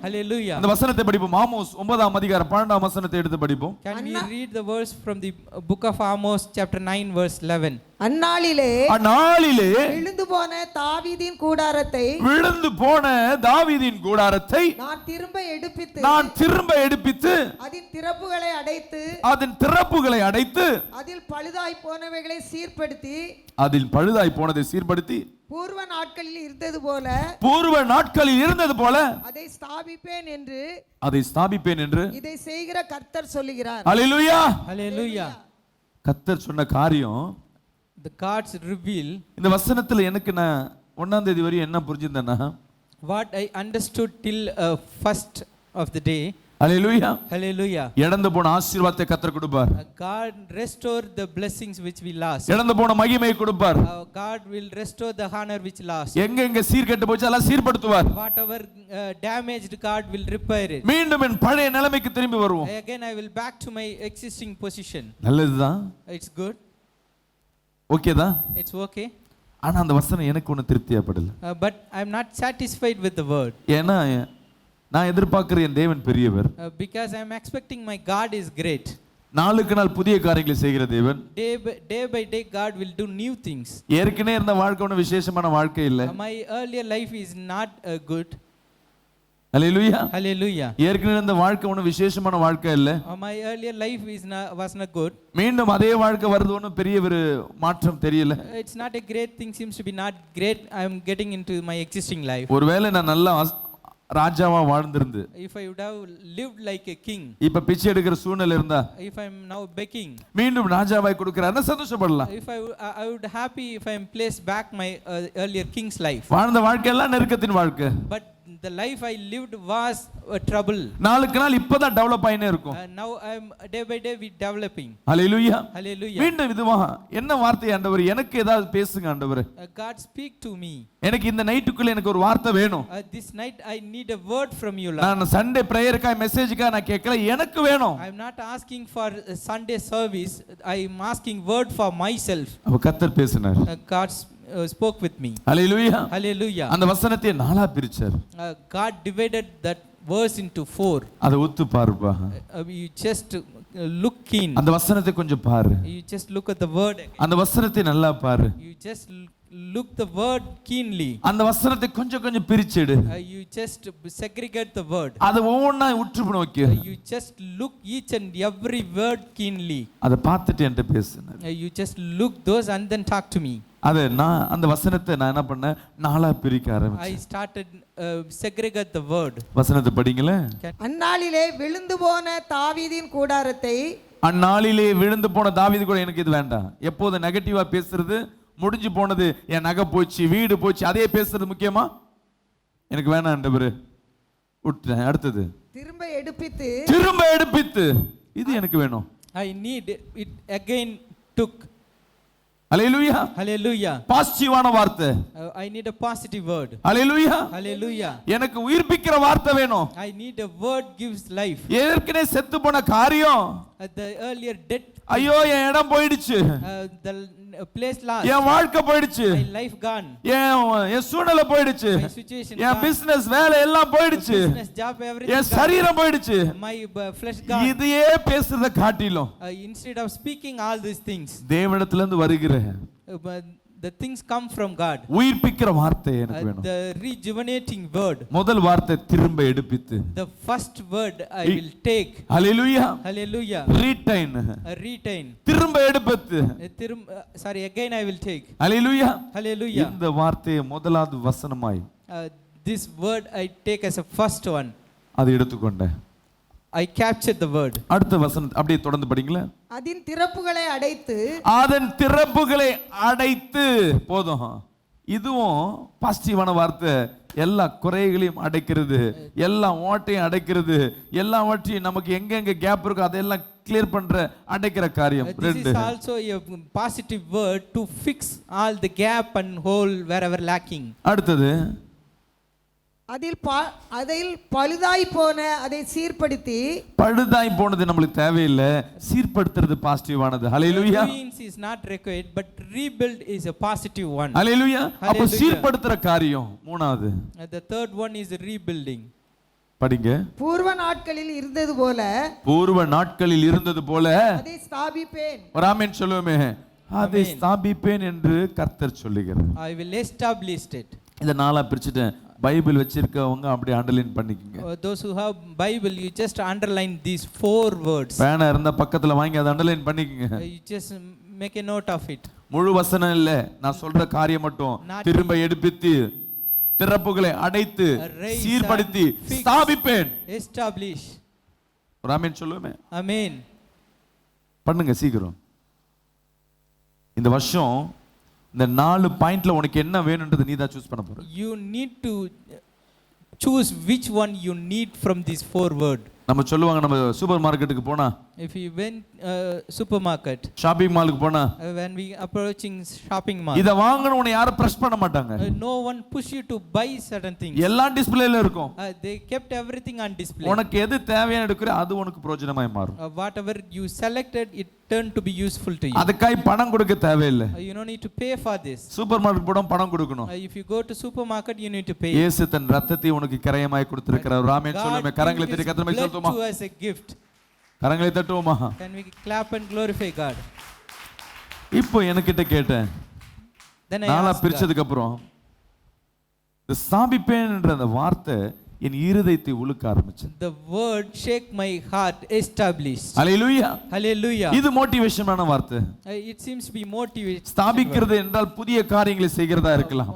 Hallelujah. இந்த வசனத்தை படிப்போம். ஆமோஸ் 9ஆம் அதிகாரம் 12ஆம் வசனத்தை எடுத்து படிப்போம். Can we read the verse from the book of Amos chapter 9 verse 11? அந்நாளிலே விழுந்து போன தாவீதின் கூடாரத்தை நான் திரும்ப எடுப்பித்து அதன் திறப்புகளை அடைத்து அதில் பழுதாய் போனவைகளை சீர்படுத்தி பூர்வ நாட்களில் இருந்தது போல அதை ஸ்தாபிப்பேன் என்று இதை செய்கிற கர்த்தர் சொல்லுகிறார். ஹல்லேலூயா. Hallelujah. கர்த்தர் சொன்ன காரியம் The God's reveal. இந்த வசனத்துல எனக்கு நான் 1ஆம் தேதி வரையும் என்ன புரிஞ்சிருந்தேன்னா, what I understood till first of the day. Hallelujah. Hallelujah. இழந்து போன ஆசீர்வாதத்தை கர்த்தர் கொடுப்பார். God restore the blessings which we lost. இழந்து போன மகிமையை கொடுப்பார். God will restore the honor which lost. எங்க சீர்கெட்டு போச்சு எல்லாம் சீர்படுத்துவார். Whatever damaged, God will repair it. மீண்டும் என் பழைய நிலைமைக்கு திரும்பி வருவோம். Again I will back to my existing position. நல்லதுதான். It's good. ஓகே தான். It's okay. ஆனா அந்த வசனம் எனக்கு ஒன்றும் திருப்தியாப்படல. But I am not satisfied with the word. ஏன்னா நான் எதிர்பார்க்கிற என் தேவன் பெரியவர். Because I am expecting my God is great. நாளுக்கு நாள் புதிய காரியங்களை செய்கிற தேவன். Day by day God will do new things. ஏற்கனவே இருந்த வாழ்க்கை ஒன்றும் விசேஷமான வாழ்க்கை இல்ல. My earlier life is not good. Hallelujah. Hallelujah. ஏற்கனவே இருந்த வாழ்க்கை ஒன்றும் விசேஷமான வாழ்க்கை இல்ல. My earlier life was not good. மீண்டும் அதே வாழ்க்கை வருது ஒன்றும் பெரிய ஒரு மாற்றம் தெரியல. It's not a great thing, seems to be not great. I am getting into my existing life. ஒருவேளை நான் நல்லா ராஜாவா வாழ்ந்திருந்து, if I would have lived like a king, இப்ப பிச்சை எடுக்கிற சூழ்நிலை இருந்தா, if I am now begging, மீண்டும் ராஜாவாய் கொடுக்கறாருன்னா சந்தோஷப்படலாம். if I would happy if I am placed back my earlier king's life. வாழ்ந்த வாழ்க்கை எல்லாம் நெருக்கத்தின் வாழ்க்கை. But the life I lived was a trouble. நாளுக்கு நாள் இப்பதான் டெவலப் ஆயினே இருக்கும். Now I am day by day we developing. Hallelujah. Hallelujah. மீண்டும் இதுவா என்ன வார்த்தை ஆண்டவரே, எனக்கு ஏதாவது பேசுங்க ஆண்டவரே. God speak to me. எனக்கு இந்த நைட்டுக்குள்ள எனக்கு ஒரு வார்த்தை வேணும். This night I need a word from you, Lord. நான் சண்டே பிரேயர்க்காக மெசேஜ்க்காக நான் கேட்கல, எனக்கு வேணும். I am not asking for Sunday service. I am asking word for myself. அப்ப கர்த்தர் பேசினார். God spoke with me. Hallelujah. Hallelujah. அந்த வசனத்தை நாலா பிரிச்சார். God divided that verse into 4. அத ஒத்து பாருப்பா. You just look keen. அந்த வசனத்தை கொஞ்சம் பாரு. You just look at the word. அந்த வசனத்தை நல்லா பாரு. You just look the word keenly. அந்த வசனத்தை கொஞ்சம் கொஞ்சம் பிரிச்சிடு. You just segregate the word. அத ஒவ்வொண்ணா உற்று நோக்கு. You just look each and every word keenly. அத பார்த்துட்டு என்கிட்ட பேசுங்க. You just look those and then talk to me. அத நான் அந்த வசனத்தை நான் என்ன பண்ணேன், நாலா பிரிக்க ஆரம்பிச்சேன். I started segregate the word. வசனத்தை படிங்களே. அந்நாளிலே விழுந்து போன தாவீதின் கூடாரத்தை, அந்நாளிலே விழுந்து போன தாவீது கூட எனக்கு இது வேண்டாம். எப்போது நெகட்டிவா பேசுறது, முடிஞ்சு போனது, என் நகை போச்சு, வீடு போச்சு, அதே பேசுறது முக்கியமா? எனக்கு வேணாம் ஆண்டவரே, விட்டுறேன். அடுத்தது திரும்ப எடுப்பித்து இது எனக்கு வேணும். I need it again took. Hallelujah. Hallelujah. பாசிட்டிவான வார்த்தை. I need a positive word. Hallelujah. Hallelujah. எனக்கு உயிர்ப்பிக்கிற வார்த்தை வேணும். I need a word gives life. ஏற்கனவே செத்து போன காரியம், the earlier death, ஐயோ என் இடம் போயிடுச்சு, the place lost, என் வாழ்க்கை போயிடுச்சு, my life gone, என் சூழ்நிலை போயிடுச்சு, my situation என் பிசினஸ் வேலை எல்லாம் போயிடுச்சு, business job everything, என் சரீரம் போயிடுச்சு, my flesh gone. இதையே பேசுறத காட்டிலும் instead of speaking all these things, தேவனிடத்துல இருந்து வருகிற the things come from God. உயிர்ப்பிக்கிற வார்த்தை எனக்கு வேணும். The rejuvenating word. முதல் வார்த்தை திரும்ப எடுப்பித்து. The first word I will take. Hallelujah. Hallelujah. Retain. Retain. திரும்ப எடுப்பித்து. Sorry, again I will take. Hallelujah. Hallelujah. இந்த வார்த்தையை முதலாவது வசனமாய், this word I take as a first one. அதை எடுத்துக்கொண்டேன். I captured the word. அடுத்த வசனம் அப்படியே தொடர்ந்து படிங்களே. அதன் திறப்புகளை அடைத்து போதும். இதுவும் பாசிட்டிவான வார்த்தை. எல்லா குறைகளையும் அடைக்கிறது, எல்லா ஓட்டையும் அடைக்கிறது, எல்லாவற்றையும் நமக்கு எங்கெங்க கேப் இருக்கோ அதெல்லாம் கிளியர் பண்ற அடைக்கிற காரியம். This is also a positive word to fix all the gap and hole wherever lacking. அடுத்தது அதில் பழுதாய் போன அதை சீர்படுத்தி. பழுதாய் போனது நம்மளுக்கு தேவையில்லை, சீர்படுத்துறது பாசிட்டிவானது. ஹல்லேலூயா. Ruins is not required but rebuild is a positive one. ஹல்லேலூயா. அப்ப சீர்படுத்துற காரியம் மூணாவது. The third one is rebuilding. படிங்க. பூர்வ நாட்களில் இருந்தது போல, பூர்வ நாட்களில் இருந்தது போல அதை ஸ்தாபிப்பேன். ஒரு ஆமென் சொல்லுவோமே. அதை ஸ்தாபிப்பேன் என்று கர்த்தர் சொல்லுகிறார். I will establish it. இத நாளா பிரிச்சுட்டேன். பைபிள் வச்சிருக்கவங்க அப்படியே அண்டர்லைன் பண்ணிக்கங்க. Those who have Bible, you just underline these 4 words. பேனா இருந்தா பக்கத்துல வாங்கி அதை அண்டர்லைன் பண்ணிக்கங்க. You just make a note of it. முழு வசனம் இல்ல, நான் சொல்ற காரியம் மட்டும். திரும்ப எடுப்பித்து திறப்புகளை அடைத்து சீர்படுத்தி ஸ்தாபிப்பேன். Establish. ஒரு ஆமென் சொல்லுவோமே. Amen. பண்ணுங்க சீக்கிரம். இந்த வருஷம் இந்த 4 பாயிண்ட்ல உனக்கு என்ன வேணும்ன்றது நீ தான் சூஸ் பண்ண போற. You need to choose which one you need from these 4 words. நம்ம சொல்லுவாங்க, நம்ம சூப்பர் மார்க்கெட்டுக்கு போனா, If you went supermarket, shopping மாலுக்கு போனா, when we approaching shopping mall, இத வாங்கணும் உன்னை யாரும் பிரஸ் பண்ண மாட்டாங்க. no one push you to buy certain things. எல்லாம் டிஸ்ப்ளேல இருக்கும். They kept everything on display. உனக்கு எது தேவையான எடுக்கற அது உனக்கு பிரயோஜனமாய் மாறும். Whatever you selected, it turned to be useful to you. அதுக்காய் பணம் கொடுக்க தேவையில்லை. You don't need to pay for this. Super market போனா பணம் கொடுக்கணும். If you go to supermarket, you need to pay. இயேசு தன் இரத்தத்தை உனக்கு கிரயமாய் கொடுத்திருக்கிறார். ஆமென் சொல்லுமே. கரங்களை தட்டி கர்த்தரை சொல்லுமா. to us a gift. கரங்களை தட்டுவோமா. Can we clap and glorify God? இப்போ எனக்கிட்ட கேட்டேன். Then I நாளா asked பிரிச்சதுக்கு அப்புறம் இந்த ஸ்தாபிப்பேன் என்ற அந்த வார்த்தை என் இருதயத்தை உலுக்க ஆரம்பிச்சது. the word shake my heart, established. Hallelujah. Hallelujah. இது மோட்டிவேஷனான வார்த்தை. It seems to be motivate. ஸ்தாபிக்கிறது என்றால் புதிய காரியங்களை செய்கிறதா இருக்கலாம்.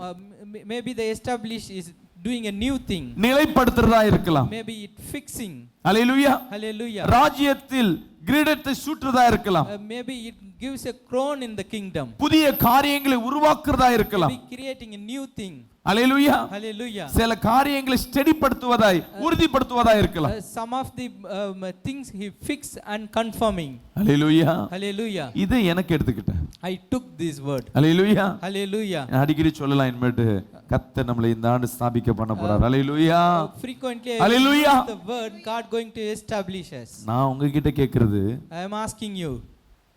Maybe the establish is doing a new thing. நிலைப்படுத்துறதா இருக்கலாம். Maybe it fixing. Hallelujah. Hallelujah. ராஜ்யத்தில் கிரீடத்தை சூட்டுறதா இருக்கலாம். Maybe it gives a crown in the kingdom. புதிய காரியங்களை உருவாக்குறதா இருக்கலாம். Maybe creating a new thing. Hallelujah. Hallelujah. சில காரியங்களை ஸ்டெடிப்படுத்துவதாய் உறுதிப்படுத்துவதாய் இருக்கலாம். Some of the things he fixed and confirming. Hallelujah. Hallelujah. இதை எனக்கு எடுத்துக்கிட்டேன். I took this word. Hallelujah. Hallelujah. அடிக்கடி சொல்லலாம் இன்மேட்டு கர்த்தர் நம்மளை இந்த ஆண்டு ஸ்தாபிக்க பண்ண போறார். ஹalleluya. Frequently Hallelujah. the word God going to establish us. நான் உங்ககிட்ட கேக்குறது, I am asking you,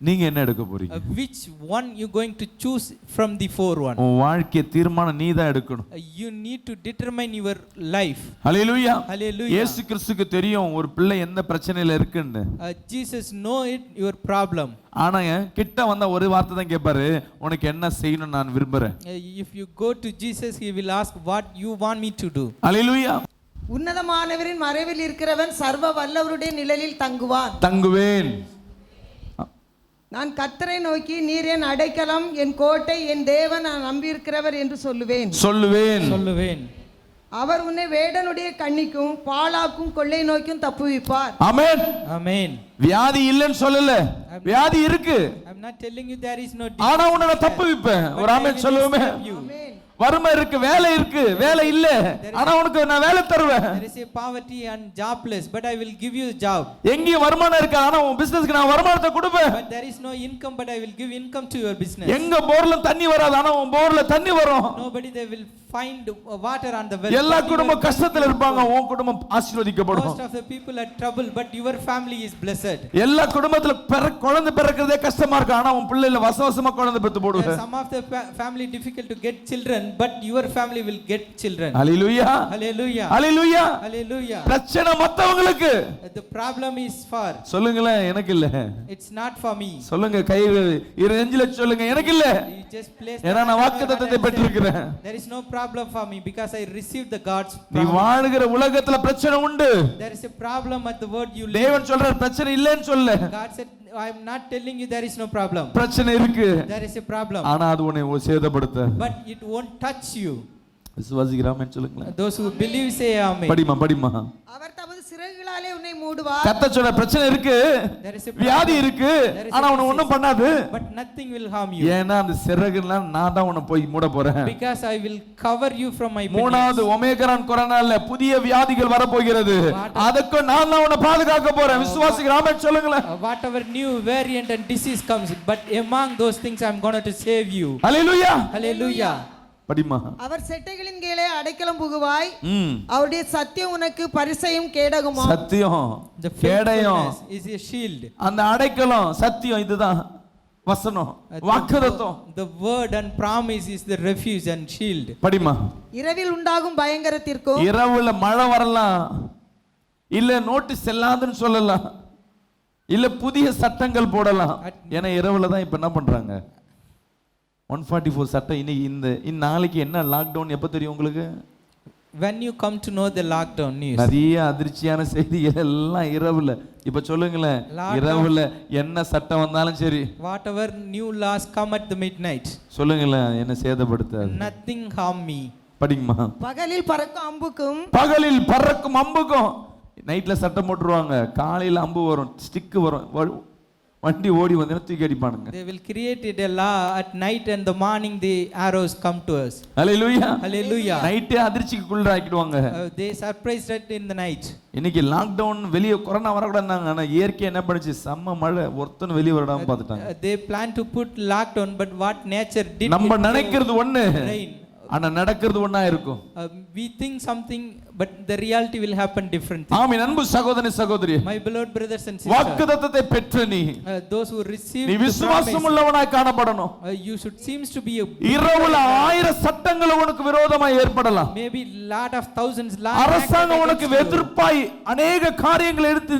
நீங்க என்ன எடுக்க போறீங்க? which one you going to choose from the 4 one? உன் வாழ்க்கை தீர்மானம் நீ தான் எடுக்கணும். You need to determine your life. Hallelujah. Hallelujah. இயேசு கிறிஸ்துவுக்கு தெரியும் ஒரு பிள்ளை எந்த பிரச்சனையில இருக்குன்னு. Jesus know it your problem. ஆனா கிட்ட வந்த ஒரு வார்த்தை தான் கேட்பாரு, உனக்கு என்ன செய்யணும் நான் விரும்புறேன். If you go to Jesus, he will ask what you want me to do. ஹalleluya. உன்னதமானவரின் மறைவில் இருக்கிறவன் சர்வ வல்லவருடைய நிழலில் தங்குவான். தங்குவேன். நான் கர்த்தரை நோக்கி, நீர் என் அடைக்கலம், என் கோட்டை, என் தேவன், நான் நம்பியிருக்கிறவர் என்று சொல்லுவேன். சொல்லுவேன். அவர் உன்னை வேடனுடைய கண்ணிக்கும் பாழாக்கும் கொள்ளை நோக்கும் தப்புவிப்பார். ஆமென். Amen. வியாதி இல்லைன்னு சொல்லல, வியாதி இருக்கு. I'm not telling you there is no. ஆனா உன்னை நான் தப்புவிப்பேன். ஒரு ஆமென் சொல்லுவோமே. ஆமென். வறுமை இருக்கு, வேலை இருக்கு, வேலை இல்ல, ஆனா உனக்கு நான் வேலை தருவேன். There is a poverty and jobless, but I will give you a job. எங்கேயும் வருமானம் இருக்கு, ஆனா உன் பிசினஸ்க்கு நான் வருமானத்தை கொடுப்பேன். But there is no income, but I will give income to your business. எங்க போர்ல தண்ணி வராது, ஆனா உன் போர்ல தண்ணி வரும். Nobody they will find water on the well. எல்லா குடும்பம் கஷ்டத்துல இருப்பாங்க, உன் குடும்பம் ஆசீர்வதிக்கப்படும். Most of the people are trouble, but your family is blessed. எல்லா குடும்பத்துல குழந்தை பிறக்கிறதே கஷ்டமா இருக்கு, ஆனா உன் பிள்ளைல வசவசமா குழந்தை பெத்து போடுவே. Some of the family difficult to get children, but your family will get children. Hallelujah. Hallelujah. Hallelujah. Hallelujah. பிரச்சனை மத்தவங்களுக்கு. The problem is for. சொல்லுங்களே, எனக்கு இல்ல. It's not for me. சொல்லுங்க, கை நெஞ்சில சொல்லுங்க, எனக்கு இல்ல. You just place. ஏன்னா நான் வாக்குத்தத்தத்தை பெற்றிருக்கிறேன். There is no problem for me because I received the God's நீ promise. வாழுகிற உலகத்துல பிரச்சனை உண்டு. There is a problem at the word you live. தேவன் சொல்றார் பிரச்சனை இல்லைன்னு சொல்ல. God said, I am not telling you there is no problem. பிரச்சனை இருக்கு. There is a problem. ஆனா அது உன்னை சேதப்படுத்த. But it won't touch you. விசுவாசிக்கிறாமேன்னு சொல்லுங்களேன். Those who believe say amen. படிமா. அவர் தமது சிறகுகளாலே உன்னை மூடுவார். கர்த்தர் சொல்ற பிரச்சனை இருக்கு, வியாதி இருக்கு, ஆனா உன்னை ஒண்ணும் பண்ணாது. But nothing will harm you. ஏன்னா அந்த சிறகுலாம் நான் தான் உன்னை போய் மூட போறேன். Because I will cover you from my pinions. மூணாவது ஒமேகான் கொரோனால புதிய வியாதிகள் வர போகிறது, அதுக்கு நான் தான் உன்னை பாதுகாக்க போறேன். விசுவாசிக்கிறாமே சொல்லுங்களேன். Whatever new variant and disease comes, but among those things I'm going to save you. Hallelujah. Hallelujah. படிமா. அவர் செட்டைகளின் கீழே அடைக்கலம் புகுவாய். அவருடைய சத்தியம் உனக்கு பரிசையும் கேடகமும். சத்தியம் The கேடயம் faithfulness is a shield. அந்த அடைக்கலம் சத்தியம், இதுதான் வசனம், வாக்குத்தத்தம். The word and promise is the refuge and shield. படிமா. இரவில் உண்டாகும் பயங்கரத்திற்கும். இரவுல மழை வரலாம், இல்ல நோட்டீஸ் செல்லாதுன்னு சொல்லலாம், இல்ல புதிய சட்டங்கள் போடலாம். ஏன்னா இரவுல தான் இப்ப என்ன பண்றாங்க, 144 சட்டம். இன்னைக்கு நாளைக்கு என்ன லாக்டவுன் எப்ப தெரியும் உங்களுக்கு? When you come to know the lockdown news, நிறைய அதிர்ச்சியான செய்திகள் எல்லாம் இரவுல. இப்ப சொல்லுங்களேன், இரவுல என்ன சட்டம் வந்தாலும் சரி, whatever new laws come at the midnight, சொல்லுங்களேன், என்ன சேதப்படுத்தாது, nothing harm me. படிங்கம்மா. பகலில் பறக்கும் அம்புக்கும் பகலில் பறக்கும் அம்புக்கும். நைட்ல சட்டம் போட்டுருவாங்க, காலையில அம்பு வரும், ஸ்டிக் வரும், வண்டி ஓடி வந்து தூக்கி அடிப்பானுங்க. They will create a law at night and the morning the arrows come to us. Hallelujah, Hallelujah. நைட்டே அதிர்ச்சிக்குள்ள ஆக்கிடுவாங்க. They surprised it in the night. இன்னைக்கு லாக்டவுன், வெளியே கொரோனா வரக்கூடாதுனாங்க, ஆனா இயற்கை என்ன பண்ணுச்சு, செம்ம மழை, ஒருத்தன் வெளியே வரடாம பார்த்துட்டாங்க. They plan to put lockdown, but what nature did, நம்ம நினைக்கிறது ஒண்ணு, rain. ஆனா நடக்கிறது ஒண்ணா இருக்கும். We think something, but the reality will happen different. ஆமென். அன்பு சகோதரனே சகோதரியே, My beloved brothers and sisters, வாக்குத்தத்தத்தை பெற்ற நீ, those who receive நீ the promise, விசுவாசம் உள்ளவனாய் காணப்படணும். you should seems to be a இரவுல 1000 சட்டங்கள் உனக்கு விரோதமாய் ஏற்படலாம். maybe lot of thousands அரசாங்கம் உனக்கு எதிர்ப்பாய் அநேக காரியங்களை எடுத்து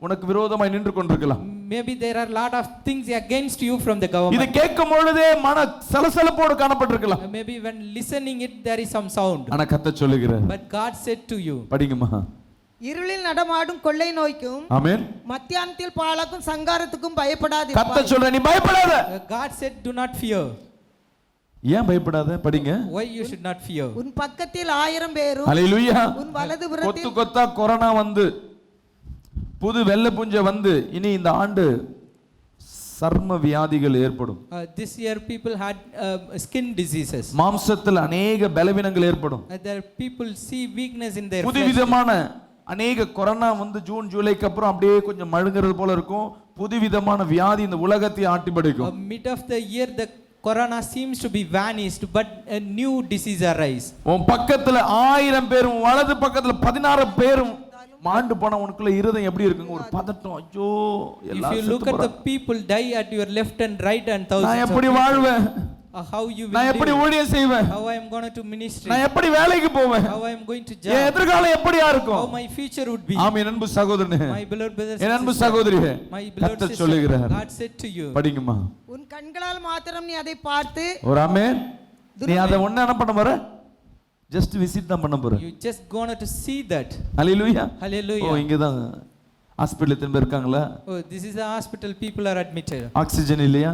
உனக்கு விரோதமாய் நின்று கொண்டிருக்கலாம். maybe there are lot of things against you from the இது government. கேட்கும் பொழுதே மன சலசலப்போடு காணப்பட்டிருக்கலாம். Maybe when listening it there is some sound, ஆனா கர்த்தர் சொல்லுகிறார், but God said to you, படிங்கம்மா. இருளில் நடமாடும் கொள்ளை நோய்க்கும் ஆமென். மத்தியானத்தில் பாழாக்கும் சங்காரத்துக்கும் பயப்படாதே. கர்த்தர் சொல்ற, நீ பயப்படாத. God said do not fear. ஏன் பயப்படாத? படிங்க. Why you should not fear? உன் பக்கத்தில் 1000 பேரும் ஹalleluya. உன் வலதுபுறத்தில் கொத்து கொத்தா கொரோனா வந்து, புது வெள்ளை புஞ்சை வந்து, இனி இந்த ஆண்டு சர்ம வியாதிகள் ஏற்படும். This year people had skin diseases. மாம்சத்தில் அநேக பலவீனங்கள் ஏற்படும். There people see weakness in their flesh. புதுவிதமான அநேக கொரோனா வந்து ஜூன் ஜூலைக்கு அப்புறம் அப்படியே கொஞ்சம் மழுங்குறது போல இருக்கும். புதுவிதமான வியாதி இந்த உலகத்தை ஆட்டி படைக்கும். Mid of the year the corona seems to be vanished, but a new disease arise. உன் பக்கத்துல 1000 பேரும், வலது பக்கத்துல 16 பேரும் மாண்டு போனா உனக்குள்ள இருதயம் எப்படி இருக்குங்க? ஒரு பதட்டம், ஐயோ If எல்லாம் you look at the people die at your left and right and thousands நான் of எப்படி people, வாழ்வேன்? how you will நான் எப்படி live, ஊழியம் செய்வேன்? how I am going to ministry, நான் எப்படி வேலைக்கு போவேன்? how I am going to N job, எதிர்காலம் எப்படியா how இருக்கும்? my future would be. ஆமென். அன்பு சகோதரனே, My beloved brothers N and அன்பு sisters, சகோதரியே, my beloved கர்த்தர் sister, சொல்லுகிறார், God said to you, படிங்கம்மா. உன் கண்களால் மாத்திரம் நீ அதை பார்த்து ஒரு ஆமென். நீ அதை ஒண்ணு என்ன பண்ண போற? ஜஸ்ட் விசிட் தான் பண்ண போற. you just going to see that. Hallelujah. Hallelujah. ஓ, இங்க தான் ஹாஸ்பிடல்ல திரும்ப இருக்காங்களா? Oh, this is the hospital, people are admitted. Oxygen இல்லையா?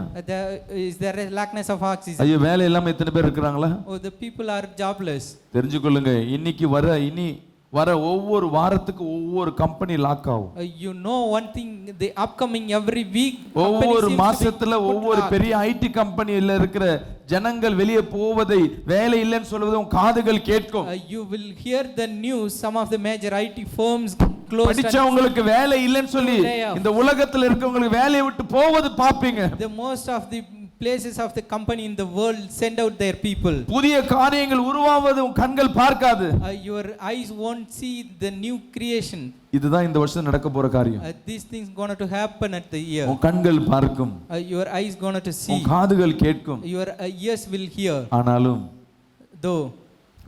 Is there a lackness of oxygen? ஐயோ, வேலை இல்லாம எத்தனை பேர் இருக்காங்களா? Oh, the people are jobless. தெரிஞ்சுக்கொள்ளுங்க, இன்னைக்கு இனி வர ஒவ்வொரு வாரத்துக்கு ஒவ்வொரு கம்பெனி லாக் ஆகும். You know one thing, the upcoming every week ஒவ்வொரு மாசத்துல ஒவ்வொரு பெரிய ஐடி கம்பெனில இருக்கிற ஜனங்கள் வெளியே போவதை, வேலை இல்லைன்னு சொல்வதை உன் காதுகள் கேட்கும். You will hear the news, some of the major IT firms closed. படிச்சவங்களுக்கு வேலை இல்லைன்னு சொல்லி இந்த உலகத்துல இருக்கவங்களுக்கு வேலையை விட்டு போவது பாப்பீங்க. The most of the places of the company in the world send out their people. புதிய காரியங்கள் உருவாவது உன் கண்கள் பார்க்காது. Your eyes won't see the new creation. இதுதான் இந்த வருஷம் நடக்க போற காரியம். These things going to happen at the year. உன் கண்கள் பார்க்கும், Your eyes going to see, உன் காதுகள் கேட்கும். your ears will hear. ஆனாலும் Though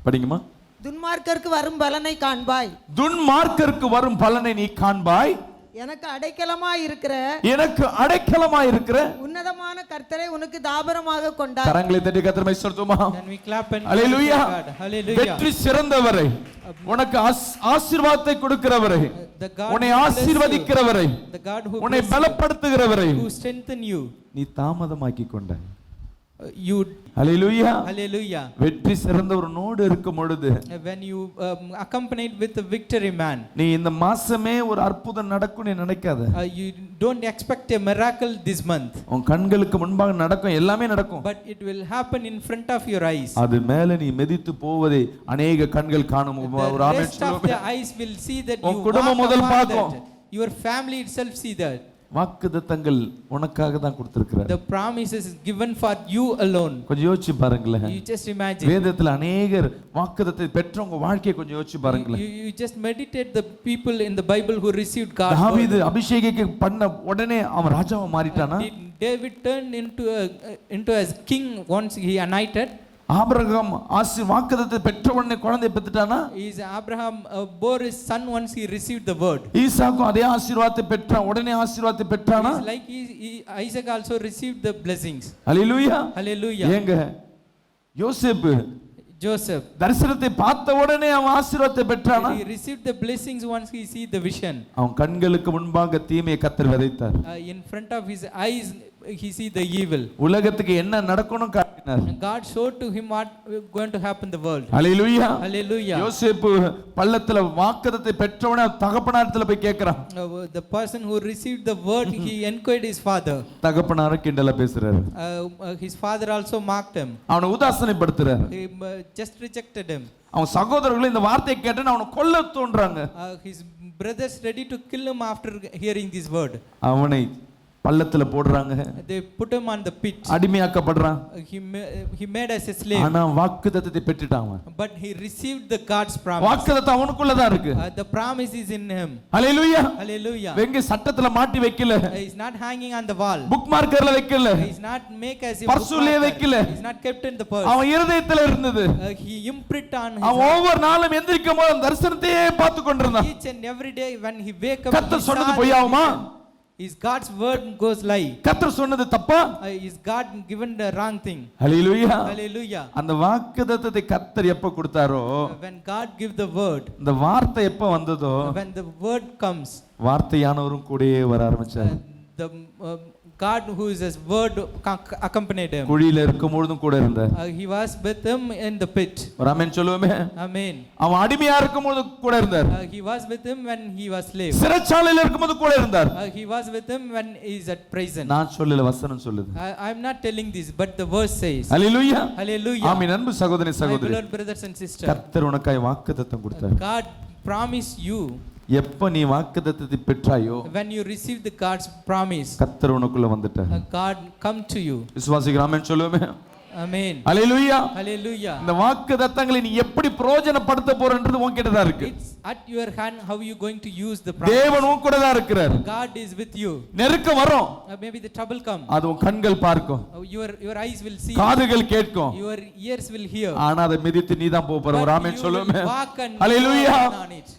படிங்கம்மா. துன்மார்க்கருக்கு வரும் பலனை காண்பாய். துன்மார்க்கருக்கு வரும் பலனை நீ காண்பாய். எனக்கு அடைக்கலமாய் இருக்கிற, எனக்கு அடைக்கலமாய் இருக்கிற உன்னதமான கர்த்தரை உனக்கு தாபரமாக கொண்டார். கரங்களை தட்டி கர்த்தரை ஸ்தோத்திரமா. then we clap and hallelujah. God. Hallelujah. வெற்றி சிறந்தவரை, உனக்கு ஆசீர்வாதத்தை கொடுக்கிறவரை, The God உன்னை who bless you, ஆசீர்வதிக்கிறவரை, the God who உன்னை bless you, பலப்படுத்துகிறவரை who strengthen you, நீ தாமதமாக்கி கொண்டாய். you hallelujah. hallelujah. வெற்றி சிறந்தவரோடு இருக்கும் பொழுது, When you accompanied with the victory man, நீ இந்த மாசமே ஒரு அற்புதம் நடக்கும் நீ நினைக்காத. you don't expect a miracle this month, உன் கண்களுக்கு முன்பாக நடக்கும், எல்லாமே நடக்கும். but it will happen in front of your eyes. அது மேல நீ மிதித்து போவதை அநேக கண்கள் காணும். The ஒரு ஆமென் rest of the சொல்லுங்க. eyes will see that உன் you குடும்பம் walk முதல் upon பார்க்கும். that. Your family itself see that. வாக்குத்தத்தங்கள் உனக்காக தான் கொடுத்திருக்கிறார். The promises is given for you alone. கொஞ்சம் யோசிச்சு பாருங்களேன். You just imagine. வேதத்துல அநேகர் வாக்குத்தத்தை பெற்றவங்க வாழ்க்கையை கொஞ்சம் யோசிச்சு பாருங்களேன். You just meditate the people in the Bible who received God's word. தாவீது அபிஷேகிக்க பண்ண உடனே அவன் ராஜாவா மாறிட்டானா? Did David turn into as king once he anointed? Abraham வாக்குத்தத்தத்தை பெற்ற உடனே குழந்தையை பெற்றுட்டானா? Is Abraham bore his son once he received the word. ஈசாக்கும் அதே ஆசீர்வாதத்தை பெற்றான், உடனே ஆசீர்வாதத்தை பெற்றானா? It's like Isaac also received the blessings. Hallelujah. Hallelujah. ஏங்க யோசேப்பு Joseph, தரிசனத்தை பார்த்த உடனே அவன் ஆசீர்வாதத்தை பெற்றானா? he received the blessings once he see the vision. அவன் கண்களுக்கு முன்பாக தீமையை கர்த்தர் விதைத்தார். In front of his eyes he see the evil. உலகத்துக்கு என்ன நடக்கணும் காட்டினார். God showed to him what going to happen in the world. Hallelujah. Hallelujah. யோசேப்பு பள்ளத்துல வாக்குத்தத்தத்தை பெற்றவனே தகப்பனாரத்துல போய் கேக்குறான். The person who received the word, he enquired his father. தகப்பனார கிண்டலா பேசுறாரு. His father also mocked him. அவனை உதாசனைப்படுத்துறாரு. He just rejected him. அவன் சகோதரர்கள் இந்த வார்த்தையை கேட்டேன்னு அவனை கொல்ல தோன்றாங்க. His brothers ready to kill him after hearing this word. அவனை பள்ளத்துல போடுறாங்க. They put him on the pit. அடிமையாக்கப்படுறான். He made as a slave. ஆனா வாக்குத்தத்தத்தை பெற்றுட்டான் அவன். But he received the God's promise. வாக்குத்தத்தம் அவனுக்குள்ள தான் இருக்கு. The promise is in him. Hallelujah. Hallelujah. வெங்க சட்டத்துல மாட்டி வைக்கல. He is not hanging on the wall. Book மார்க்கர்ல வைக்கல. He is not make as a பர்சுலே வைக்கல. He is not kept in the purse. அவன் இருதயத்துல இருந்தது. He imprint on his அவன் ஒவ்வொரு நாளும் எந்திரிக்கும் போது தரிசனத்தையே பார்த்து கொண்டிருந்தான். each and every day when he wake up. கர்த்தர் சொன்னது பொய்யாகுமா? Is God's word goes lie? கர்த்தர் சொன்னது தப்பா? Is God given the wrong thing? Hallelujah. Hallelujah. அந்த வாக்குத்தத்தத்தை கர்த்தர் எப்ப கொடுத்தாரோ, When God give the word, இந்த வார்த்தை எப்ப வந்ததோ, when the word comes, வார்த்தையானவரும் கூடயே வர ஆரம்பிச்சார். the God who is his word accompanied him. குழியில இருக்கும் பொழுதும் கூட இருந்தார். He was with him in the pit. ஒரு ஆமென் சொல்லுவோமே. Amen. அவன் அடிமையா இருக்கும்போது கூட இருந்தார். He was with him when he was slave. சிறைச்சாலையில இருக்கும்போது கூட இருந்தார். He was with him when he is at prison. நான் சொல்லல, வசனம் சொல்லுது. I am not telling this, but the verse says. Hallelujah. Hallelujah. ஆமென். அன்பு சகோதரி My சகோதரி, beloved brothers and sisters, கர்த்தர் உனக்காய் வாக்குத்தத்தம் கொடுத்தார். God promised you. எப்ப நீ வாக்குத்தத்தத்தை பெற்றாயோ, When you receive the God's promise, கர்த்தர் உனக்குள்ள வந்துட்டார். God come to you. விசுவாசிக்கிற ஆமென் சொல்லுவோமே. Amen. ஹல்லேலூயா. Hallelujah. இந்த வாக்குத்தத்தங்களை நீ எப்படி பிரயோஜனப்படுத்த போறன்றது உன்கிட்ட தான் இருக்கு. It's at your hand how you going to use the promise. தேவன் உன் கூட தான் இருக்கிறார். God is with you. நெருக்கம் வரும், Maybe the trouble come. அது உன் கண்கள் பார்க்கும், Your eyes will see. காதுகள் கேட்கும், Your ears will hear. ஆனா அதை மிதித்து நீ தான் போக போற. ஒரு ஆமென் சொல்லுவோமே. Hallelujah.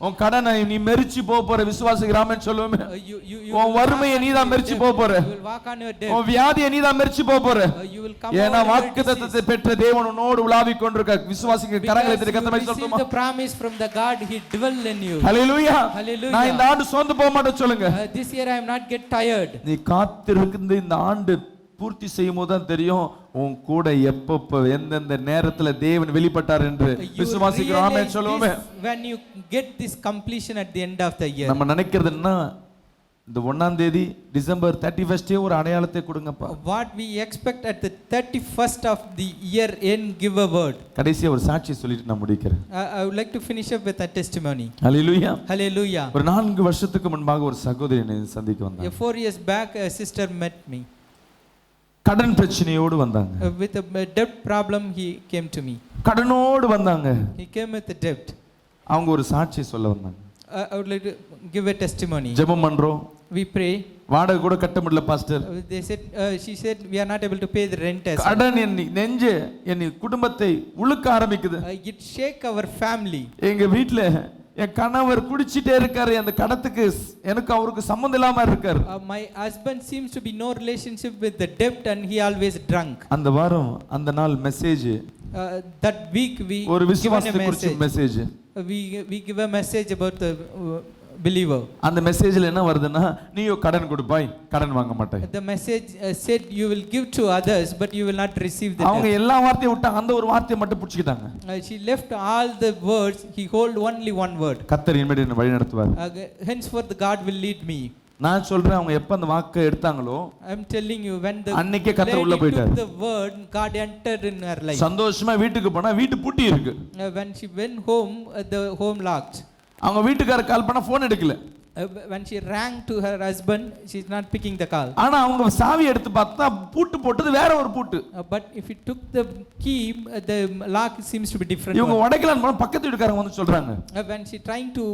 உன் கடனை நீ மெரிச்சு போக போற. விசுவாசிக்கிற ஆமென் சொல்லுவோமே. You உன் வறுமையை நீ தான் மெரிச்சு போக போற. You will walk on your death. உன் வியாதியை நீ தான் மெரிச்சு போக போற. You will come ஏன்னா over your வாக்குத்தத்தத்தை பெற்ற தேவன் உன்னோடு உலாவிக் கொண்டிருக்கார். விசுவாசிக்கிற கரங்களை தட்டி கர்த்தரை receive சொல்லுமா. the promise from the God, he dwell in you. Hallelujah. Hallelujah. நான் இந்த ஆண்டு சோர்ந்து போக மாட்டேன் சொல்லுங்க. This year I am not get tired. நீ காத்திருக்கிற இந்த ஆண்டு பூர்த்தி செய்யும் போது தான் தெரியும் உன் கூட எப்பப்ப எந்தெந்த நேரத்துல தேவன் வெளிப்பட்டார் என்று. You விசுவாசிக்கிறோம். ஆமென் realize சொல்லுவோமே. this when you get this completion at the end of the year. நம்ம நினைக்கிறது என்ன, இந்த 1ஆம் தேதி டிசம்பர் 31 ஒரு அடையாளத்தை கொடுங்கப்பா. What we expect at the 31st of the year end, give a word. கடைசியா ஒரு சாட்சி சொல்லிட்டு நான் முடிக்கிறேன். I would like to finish up with a testimony. Hallelujah. Hallelujah. ஒரு 4 வருஷத்துக்கு முன்பாக ஒரு சகோதரி என்னை சந்திக்க வந்தாங்க. 4 years back a sister met me. கடன் பிரச்சனையோடு வந்தாங்க. With a debt problem he came to me. கடனோடு வந்தாங்க. He came with a debt. அவங்க ஒரு சாட்சி சொல்ல வந்தாங்க. I would like to give a testimony. ஜெபம் பண்றோம். We pray. வாடகை கூட கட்ட முடியல pastor. They said she said we are not able to pay the rent as well. கடன் நெஞ்சு என் குடும்பத்தை உழுக்க ஆரம்பிக்குது. It shake our family. எங்க வீட்ல என் கணவர் குடிச்சிட்டே இருக்காரு. அந்த கடத்துக்கு எனக்கு அவருக்கு சம்பந்தம் இல்லாம இருக்காரு. My husband seems to be no relationship with the debt and he always drunk. அந்த வாரம் அந்த நாள் மெசேஜ், That week we ஒரு given a விசுவாசத்தை குறிச்ச message. We give a message about the believer. அந்த மெசேஜ்ல என்ன வருதுன்னா, நீயோ கடன் கொடுப்பாய், கடன் வாங்க மாட்டாய். The message said you will give to others but you will not receive the அவங்க debt. எல்லா வார்த்தையும் விட்டாங்க, அந்த ஒரு வார்த்தையை மட்டும் புடிச்சிட்டாங்க. She left all the words, he hold only one word. கர்த்தர் இனிமேல் என்னை வழி நடத்துவார். Henceforth God will lead me. நான் சொல்றேன், அவங்க எப்ப அந்த வாக்கை எடுத்தாங்களோ I am telling you, when the அன்னைக்கே கர்த்தர் உள்ள lady போயிட்டார். took the word, God entered in her life. சந்தோஷமா வீட்டுக்கு போனா வீட்டு பூட்டி இருக்கு. When she went home, the home locked. அவங்க வீட்டுக்காரர் கால் பண்ணா போன் எடுக்கல. When she rang to her husband, she is not picking the call. ஆனா அவங்க சாவி எடுத்து பார்த்தா பூட்டு போட்டது வேற ஒரு பூட்டு. But if he took the key, the lock seems to be different. இவங்க உடைக்கலாம்னு போனா பக்கத்து வீட்டுக்காரங்க வந்து சொல்றாங்க. When she trying to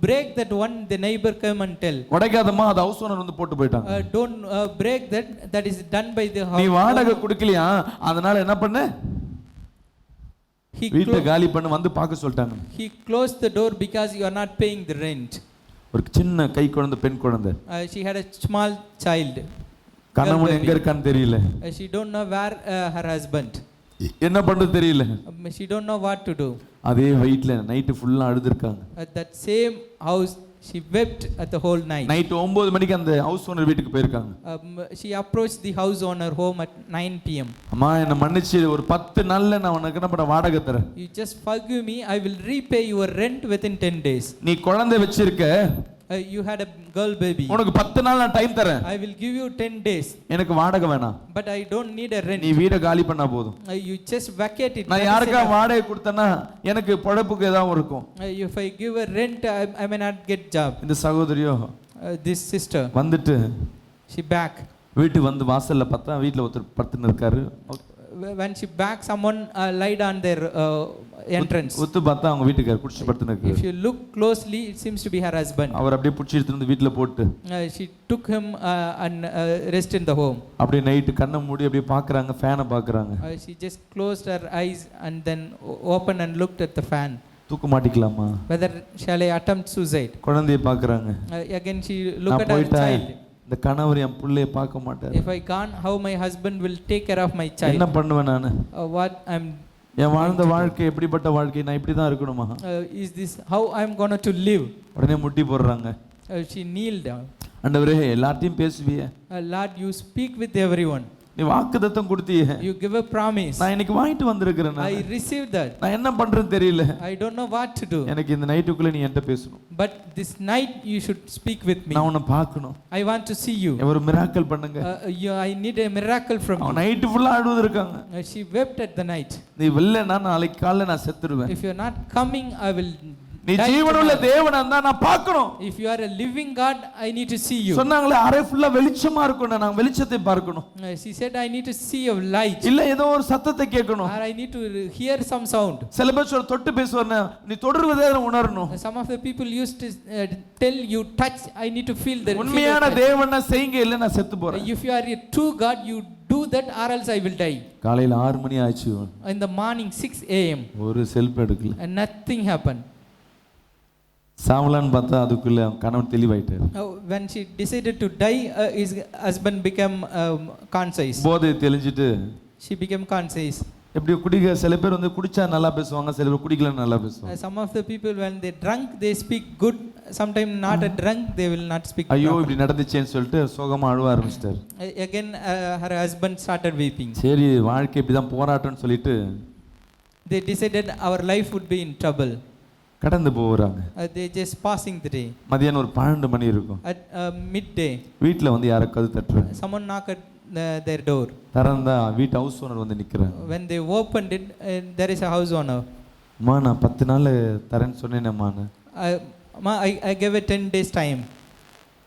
break that one, the neighbor come and tell. உடைக்காதமா, அது ஹவுஸ் ஓனர் வந்து போட்டு போயிட்டாங்க. Don't break that, that is done by the house. நீ வாடகை கொடுக்கலையா, அதனால என்ன பண்ண, He வீட்டை காலி பண்ண வந்து பார்க்க சொல்லிட்டாங்க. he closed the door because you are not paying the rent. ஒரு சின்ன கை குழந்தை, பெண் குழந்தை. She had a small child. கணவன் எங்க இருக்கான்னு தெரியல. She don't know where her husband. என்ன பண்றது தெரியல. She don't know what to do. அதே வீட்ல நைட் ஃபுல்லா அழுதுருக்காங்க. At that same house she wept at the whole night. Night 9 மணிக்கு அந்த ஹவுஸ் ஓனர் வீட்டுக்கு போயிருக்காங்க. She approached the house owner home at 9 p.m. அம்மா என்ன மன்னிச்சு ஒரு 10 நாள்ல நான் உனக்கு என்ன பண்ண வாடகை தரேன். You just forgive me, I will repay your rent within 10 days. நீ குழந்தை வச்சிருக்க. You had a girl baby. உனக்கு 10 நாள் நான் டைம் தரேன். I will give you 10 days. எனக்கு வாடகை வேணாம். But I don't need a rent. நீ வீட காலி பண்ணா போதும். You just vacate it. நான் யாருக்கா வாடகை கொடுத்தனா எனக்கு பொழப்புக்கு ஏதாவது இருக்கும். If I give a rent, I may not get job. இந்த சகோதரியோ This sister வந்துட்டு she back. வீட்டு வந்து வாசல்ல பார்த்தா வீட்ல ஒருத்தர் படுத்துன்னு இருக்காரு. When she back, someone lied on their entrance. ஒத்து பார்த்தா அவங்க வீட்டுக்காரர் குடிச்சு படுத்துன்னு இருக்காரு. If you look closely, it seems to be her husband. அவர் அப்படியே புடிச்சு எடுத்து வந்து வீட்ல போட்டு She took him and rest in the home. அப்படியே நைட் கண்ணை மூடி அப்படியே பார்க்கறாங்க, ஃபேனை பார்க்கறாங்க. She just closed her eyes and then opened and looked at the fan. தூக்க மாட்டிக்கலாமா? Whether shall I attempt suicide? குழந்தையை பார்க்கறாங்க. Again she looked at her child. இந்த கணவர் என் புள்ளைய பார்க்க மாட்டார். If I can't, how my husband will take care of my child? என்ன பண்ணுவேன் நானு? What I'm என் வாழ்ந்த வாழ்க்கை எப்படிப்பட்ட வாழ்க்கை? நான் இப்படி தான் இருக்கணுமா? Is this how I'm going to live? உடனே முட்டி போடுறாங்க. She kneeled down. ஆண்டவரே எல்லார்ட்டையும் பேசுவியே. Lord, you speak with everyone. நீ வாக்குத்தத்தம் கொடுத்தியே. You give a promise. நான் இன்னைக்கு வாங்கிட்டு வந்திருக்கிறேன். I received that. நான் என்ன பண்றேன்னு தெரியல. I don't know what to do. எனக்கு இந்த நைட்டுக்குள்ள நீ என்கிட்ட பேசணும். But this night you should speak with me. நான் உன்னை பார்க்கணும். I want to see you. ஒரு மிராக்கிள் பண்ணுங்க. I need a miracle from you. Night ஃபுல்லா அழுது இருக்காங்க. She wept at the night. நீ வெல்லனா நாளைக்கு காலையில நான் செத்துருவேன். If you are not coming, I will. நீ ஜீவனுள்ள தேவனா இருந்தா நான் பார்க்கணும். If you are a living God, I need to see you. சொன்னாங்களே அறை ஃபுல்லா வெளிச்சமா இருக்கணும், நான் வெளிச்சத்தை பார்க்கணும். She said I need to see a light. இல்ல ஏதோ ஒரு சத்தத்தை கேட்கணும். Or I need to hear some sound. சில பேர் சொல்ல தொட்டு பேசுவாங்க, நீ தொடர்வதை உணரணும். Some of the people used to tell you touch, I need to feel the உண்மையான தேவனா செய்யுங்க, இல்ல நான் செத்து போறேன். If you are a true God, you do that or else I will die. காலையில 6 மணி ஆச்சு. In the morning 6 a.m. ஒரு செல்ஃப் எடுக்கல. and nothing happened. சாவலான்னு பார்த்தா அதுக்குள்ள கணவன் தெளிவாயிட்டாரு. When she decided to die, his husband became conscious. போதை தெளிஞ்சிட்டு She became conscious. எப்படி குடிக்க சில பேர் வந்து குடிச்சா நல்லா பேசுவாங்க, சில பேர் குடிக்கல நல்லா பேசுவாங்க. Some of the people when they drunk they speak good, sometimes not a drunk they will not speak. ஐயோ இப்படி நடந்துச்சேன்னு சொல்லிட்டு சோகமா அழுவ ஆரம்பிச்சிட்டாரு. Again her husband started weeping. சரி வாழ்க்கை இப்படி தான் போராட்டம்னு சொல்லிட்டு They decided our life would be in trouble. கடந்து போறாங்க. They just passing the day. மதியானம் ஒரு 12 மணி இருக்கும். At midday வீட்ல வந்து யாரோ கதவு தட்டுறாங்க. someone knocked at their door. திறந்தா வீட்டு ஹவுஸ் ஓனர் வந்து நிக்கிறாங்க. When they opened it, there is a house owner. அம்மா நான் 10 நாள் தரேன்னு சொன்னேனேம்மா. I gave it 10 days time.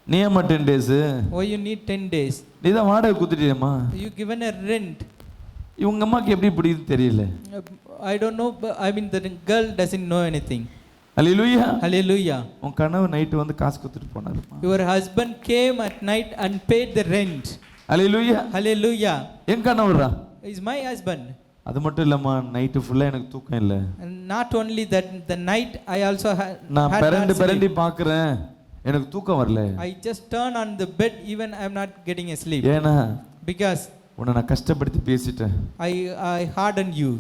நீ ஏமா 10 days? Why you need 10 days? நீ தான் வாடகை கொடுத்துட்டியேம்மா. You given a rent. இவங்க அம்மாக்கு எப்படி பிடிக்குது தெரியல. I don't know, I mean the girl doesn't know anything. Hallelujah. Hallelujah. உன் கணவர் நைட் வந்து காசு கொடுத்துட்டு போனாரு. Your husband came at night and paid the rent. Hallelujah. Hallelujah. N கணவரா? Is my husband. அது மட்டும் இல்லம்மா நைட் ஃபுல்லா எனக்கு தூக்கம் இல்ல. And not only that, the night I also நான் பரண்டி பார்க்கறேன், எனக்கு தூக்கம் வரல. I just turn on the bed, even I am not getting a sleep. ஏனா because உன்னை நான் கஷ்டப்படுத்தி பேசிட்டேன். I harden you.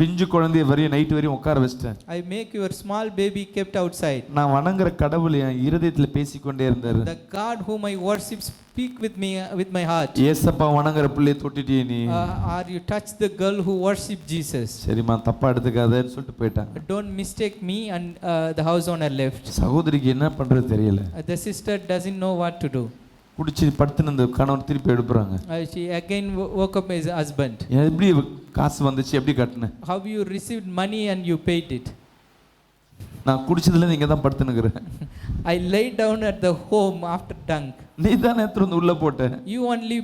பிஞ்சு குழந்தைய வரையும் நைட் வரையும் உட்கார வச்சிட்டேன். I make your small baby kept outside. நான் வணங்குற கடவுள் என் இருதயத்துல பேசிக்கொண்டே இருந்தாரு. The God whom I worship speak with me with my heart. இயேசப்பா வணங்குற பிள்ளையை தொட்டிட்டியே நீ. Or you touch the girl who worship Jesus. சரிமா தப்பா எடுத்துக்காதன்னு சொல்லிட்டு போயிட்டாங்க. Don't mistake me, and the house owner left. சகோதரிக்கு என்ன பண்றது தெரியல. The sister doesn't know what to do. குடிச்சு படுத்துன அந்த கணவன் திருப்பி எழுப்புறாங்க. She again woke up his husband. எப்படி காசு வந்துச்சு, எப்படி கட்டன? How you received money and you paid it? நான் குடிச்சதுல நீங்க தான் படுத்துனங்கற. I lay down at the home after dunk. நீ தான் நேத்து வந்து உள்ள போட்ட. You only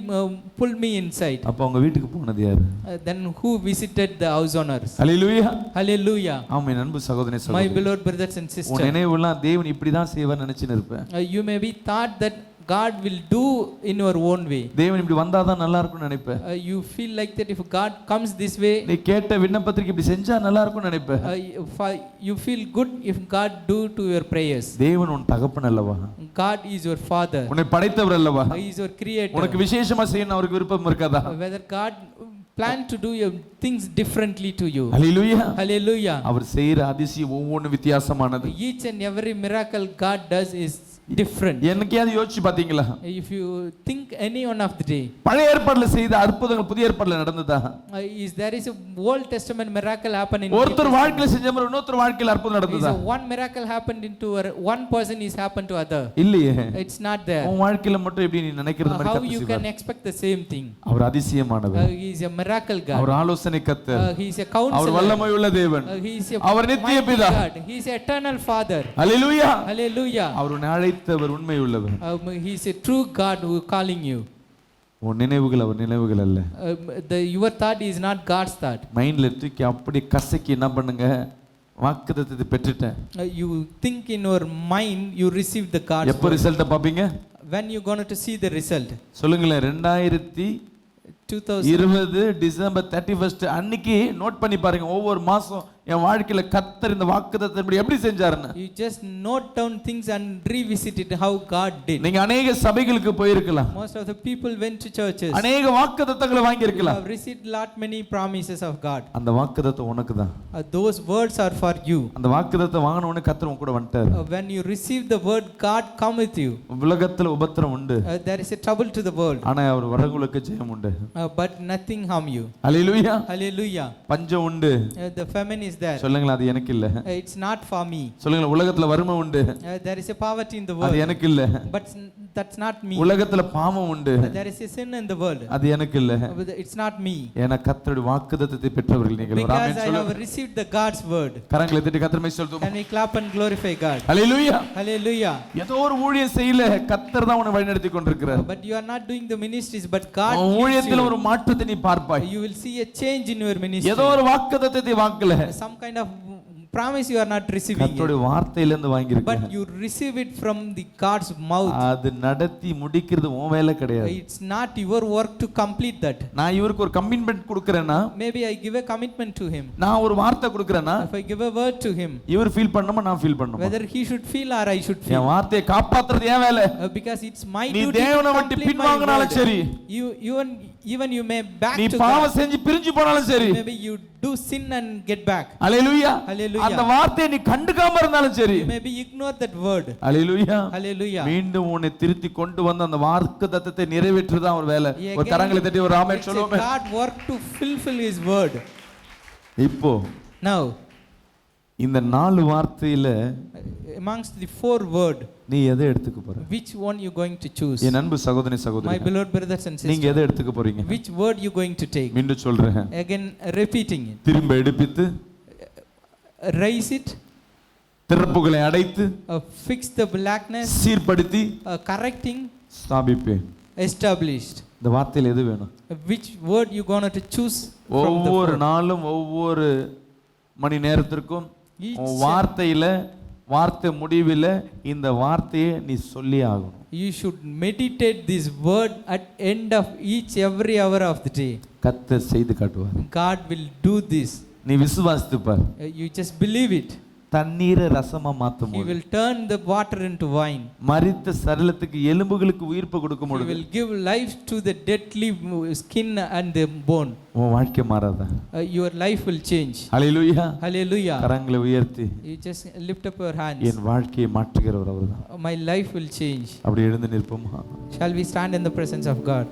pulled me inside. அப்ப அவங்க வீட்டுக்கு போனது யாரு? Then who visited the house owners? Hallelujah. Hallelujah. ஆமென். அன்பு சகோதரனே சகோதரி. My beloved brothers and sisters. உன் நினைவுலாம் தேவன் இப்படி தான் செய்வார் நினைச்சிட்டு இருப்பேன். You may be thought that God will do in your own way. தேவன் இப்படி வந்தாதான் நல்லா இருக்கும்னு நினைப்பேன். You feel like that if God comes this way, நீ கேட்ட விண்ணப்பத்திற்கு இப்படி செஞ்சா நல்லா இருக்கும்னு நினைப்பேன். you feel good if God do to your prayers. தேவன் உன் தகப்பன் அல்லவா? God is your father. உன்னை படைத்தவர் அல்லவா? He is your creator. உனக்கு விசேஷமா செய்யணும் அவருக்கு விருப்பம் இருக்காதா? Whether God plan to do your things differently to you. Hallelujah. Hallelujah. அவர் செய்யற அதிசயம் ஒவ்வொன்றும் வித்தியாசமானது. Each and every miracle God does is different. என்னைக்காவது யோசிச்சு பாத்தீங்களா? If you think any one of the day, பழைய ஏற்பாடுல செய்த அற்புதங்கள் புதிய ஏற்பாடுல நடந்ததா? is there is a Old Testament miracle happen in ஒருத்தர் வாழ்க்கையில செஞ்ச மாதிரி இன்னொருத்தர் வாழ்க்கையில அற்புதம் நடந்ததா? is one miracle happened into one person is happened to other. இல்லையே. It's not there. உன் வாழ்க்கையில மட்டும் எப்படி நீ நினைக்கிறது மாதிரி How கர்த்தர் you செய்வார். can expect the same thing? அவர் அதிசயமானவர். He is a miracle God. அவர் ஆலோசனை கர்த்தர். He is a counselor. அவர் வல்லமை உள்ள தேவன். He is a அவர் நித்திய பிதா. He is eternal father. Hallelujah. Hallelujah. அவர் உன்னை அழைத்தவர் உண்மை உள்ளவர். He is a true God who calling you. உன் நினைவுகள் அவர் நினைவுகள் அல்ல. Your thought is not God's thought. மைண்ட்ல தூக்கி அப்படி கசக்கி என்ன பண்ணுங்க, வாக்குத்தத்தத்தை பெற்றுட்டேன். You think in your mind you receive the God's எப்போ word. ரிசல்ட் பாப்பீங்க? When you going to see the result? சொல்லுங்களேன். 2020 டிசம்பர் 31 அன்னைக்கு நோட் பண்ணி பாருங்க. ஒவ்வொரு மாசம் என் வாழ்க்கையில கர்த்தர் இந்த வாக்குத்தத்தத்தை எப்படி செஞ்சாருன்னு. You just note down things and revisit it how God did. நீங்க अनेक சபைகளுக்கு போயிருக்கலாம். Most of the people went to churches. अनेक வாக்குத்தத்தங்களை வாங்கி இருக்கலாம். Have received lot many promises of God. அந்த வாக்குத்தத்தம் உனக்கு தான். Those words are for you. அந்த வாக்குத்தத்தத்தை வாங்கின உடனே கர்த்தர் உன் கூட வந்துட்டார். When you receive the word, God come with you. உலகத்துல உபத்திரம் உண்டு. There is a trouble to the world. ஆனா அவர் வரங்களுக்கு ஜெயம் உண்டு. But nothing harm you. Hallelujah. Hallelujah. பஞ்சம் உண்டு. The famine is there. சொல்லுங்களேன். அது எனக்கு இல்ல. It's not for me. சொல்லுங்களேன். உலகத்துல வறுமை உண்டு. There is a poverty in the world. அது எனக்கு இல்ல. But that's not me. உலகத்துல பாவம் உண்டு. There is a sin in the world. அது எனக்கு இல்ல. It's not me. ஏனா கர்த்தருடைய வாக்குத்தத்தத்தை பெற்றவர்கள் நீங்கள். Because ஆமென் I சொல்லுங்க. have received the God's word. கரங்களை தட்டி கர்த்தரை சொல்லுவோம். Can we clap and glorify God? Hallelujah. Hallelujah. ஏதோ ஒரு ஊழியம் செய்யல, கர்த்தர் தான் உன்னை வழிநடத்தி கொண்டிருக்கிறார். But you are not doing the ministries, but God உன் leads ஊழியத்துல you. ஒரு மாற்றத்தை நீ பார்ப்பாய். You will see a change in your ministry. ஏதோ ஒரு வாக்குத்தத்தத்தை வாங்கல. Some kind of promise you are not receiving it. கர்த்தருடைய வார்த்தையில இருந்து வாங்கி இருக்க. But you receive it from the God's mouth. அது நடத்தி முடிக்கிறது உன் வேலை கிடையாது. It's not your work to complete that. நான் இவருக்கு ஒரு commitment கொடுக்கறேனா, Maybe I give a commitment to him. நான் ஒரு வார்த்தை கொடுக்கறேனா, If I give a word to him, இவர் ஃபீல் பண்ணணுமா நான் ஃபீல் பண்ணணுமா? whether he should feel or I should feel. என் வார்த்தையை காப்பாத்துறது ஏன் வேலை? Because it's my நீ duty தேவனை to விட்டு complete my பின்வாங்கினாலும் word. சரி, Even you may back நீ to பாவம் God. செஞ்சு பிரிஞ்சு போனாலும் சரி, Maybe you do sin and get back. Hallelujah. Hallelujah. அந்த வார்த்தையை நீ கண்டுக்காம இருந்தாலும் சரி, You maybe ignore that word. Hallelujah. Hallelujah. மீண்டும் உன்னை திருத்தி கொண்டு வந்து அந்த வாக்குத்தத்தத்தை நிறைவேற்றுறது அவர் வேலை. ஒரு கரங்களை தட்டி ஒரு ஆமென் It's a சொல்லுவோமே. God work to fulfill his word. இப்போ Now, இந்த 4 வார்த்தையில amongst the 4 word, நீ எதை எடுத்துக்க போற? which one you going to choose? என் அன்பு சகோதரி My சகோதரி, beloved brothers and நீங்க sisters, எதை எடுத்துக்க போறீங்க? which word you going to take? மீண்டும் சொல்றேன். Again repeating it. திரும்ப எடுப்பித்து, Raise it, திறப்புகளை அடைத்து, fix the blackness, சீர்படுத்தி correcting, ஸ்தாபிப்பேன். established. இந்த வார்த்தையில எது வேணும்? Which word you going to choose from the ஒவ்வொரு 4? நாளும் ஒவ்வொரு மணி நேரத்திற்கும் Each உன் வார்த்தையில வார்த்தை முடிவில் இந்த வார்த்தையை நீ சொல்லி ஆகணும். You should meditate this word at end of every hour of the day. கர்த்தர் செய்து காட்டுவார். God will do this. நீ விசுவாசித்து பார். You just believe it. தண்ணீரை ரசமா மாத்தும் He will turn the water into wine. மரித்த சரீரத்துக்கு எலும்புகளுக்கு உயிர்ப்பு கொடுக்க He முடியும். will give life to the deadly skin and the bone. உன் வாழ்க்கை மாறாதா? Your life will change. Hallelujah. Hallelujah. கரங்களை உயர்த்தி You just lift up your hands. என் வாழ்க்கையை மாற்றுகிறவர் அவர்தான். My life will change. அப்படி எழுந்து நிற்போமா? Shall we stand in the presence of God?